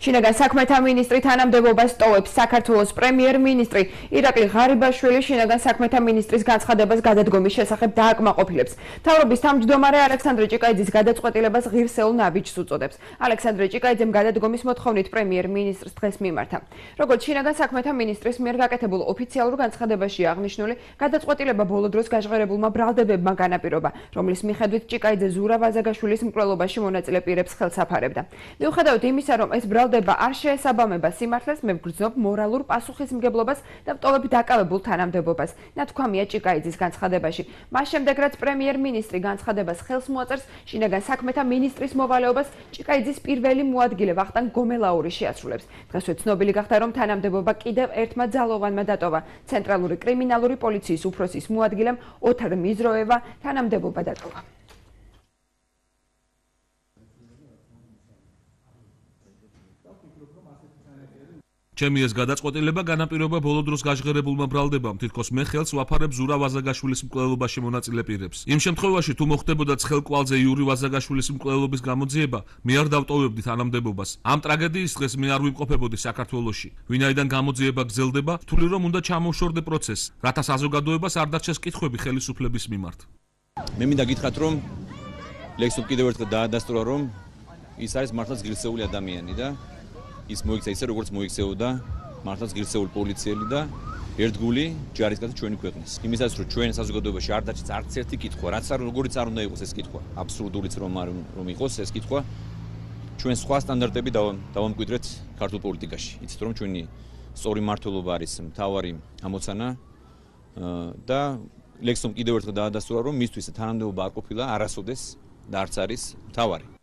შინაგან საქმეთა მინისტრი თანამდებობას ტოვებს. საქართველოს პრემიერ-მინისტრი ირაკლი ღარიბაშვილი შინაგან საქმეთა მინისტრის განცხადებას გადადგომის შესახებ დააკმაყოფილებს. მთავრობის თავმჯდომარე ალექსანდრე ჭიკაიძის გადაწყვეტილებას ღირსეულ ნაბიჯს უწოდებს. ალექსანდრე ჭიკაიძემ გადადგომის მოთხოვნით პრემიერ-მინისტრს დღეს მიმართა. როგორც შინაგან საქმეთა მინისტრის მიერ გაკეთებულ ოფიციალურ განცხადებაში აღნიშნული, გადაწყვეტილება ბოლო დროს გაჟღერებულმა ბრალდებებმა განაპირობა, რომლის მიხედვით ჭიკაიძე ზურაბ აზაგაშვილის მკვლელობაში მონაწილე პირებს ხელს აფარებდა. მიუხედავად იმისა, რომ ეს ბრალდება არ შეესაბამება სიმართლეს, მე ვგრძნობ მორალურ პასუხისმგებლობას და ვტოვებ დაკავებულ თანამდებობას. ნათქვამია ჭიკაიძის განცხადებაში. მას შემდეგ, რაც პრემიერ-მინისტრი განცხადებას ხელს მოაწერს, შინაგან საქმეთა მინისტრის მოვალეობას ჭიკაიძის პირველი მოადგილე ვახტანგ გომელაური შეასრულებს. დღესვე ცნობილი გახდა, რომ თანამდებობა კიდევ ერთმა ძალოვანმა დატოვა. ცენტრალური კრიმინალური პოლიციის უფროსის მოადგილემ ოთარ მიზროევა თანამდებობა დატოვა. ჩემი ეს გადაწყვეტილება განაპირობა ბოლო დროს გაჟღერებულმა ბრალდებამ, თითქოს მე ხელს ვაფარებ ზურაბ აზაგაშვილის მკვლელობაში მონაწილე პირებს. იმ შემთხვევაში, თუ მოხდებოდა ცხელკვალზე იური აზაგაშვილის მკვლელობის გამოძიება, მე არ დავტოვებდი თანამდებობას. ამ ტრაგედიის დღეს მე არ ვიმყოფებოდი საქართველოში. ვინაიდან გამოძიება გრძელდება, რთული რომ უნდა ჩამოვშორდე პროცესს, რათა საზოგადოებას არ დარჩეს კითხვები ხელისუფლების მიმართ. მე მინდა გითხრათ, რომ ლექსում კიდევ ერთხელ დაადასტურა, რომ ის არის მართლაც ღირსეული ადამიანი და ის მოიქცა ისე, როგორც მოიქცეოდა მართლაც ღირსეული პოლიციელი და ერთგული ჯარისკაცი ჩვენი ქვეყნის. იმისაც, რომ ჩვენ საზოგადოებაში არ დარჩეს არც ერთი კითხვა, რაც არ როგორიც არ უნდა იყოს ეს კითხვა, აბსურდულიც რომ იყოს ეს კითხვა, ჩვენ სხვა სტანდარტები დავამკვიდრეთ ქართულ პოლიტიკაში. იცით, რომ ჩვენი სწორი მმართველობა არის მთავარი ამოცანა და ლექსომ კიდევ ერთხელ დაადასტურა, რომ მისთვის თანამდებობა არ ყოფილა არასოდეს და არც არის მთავარი.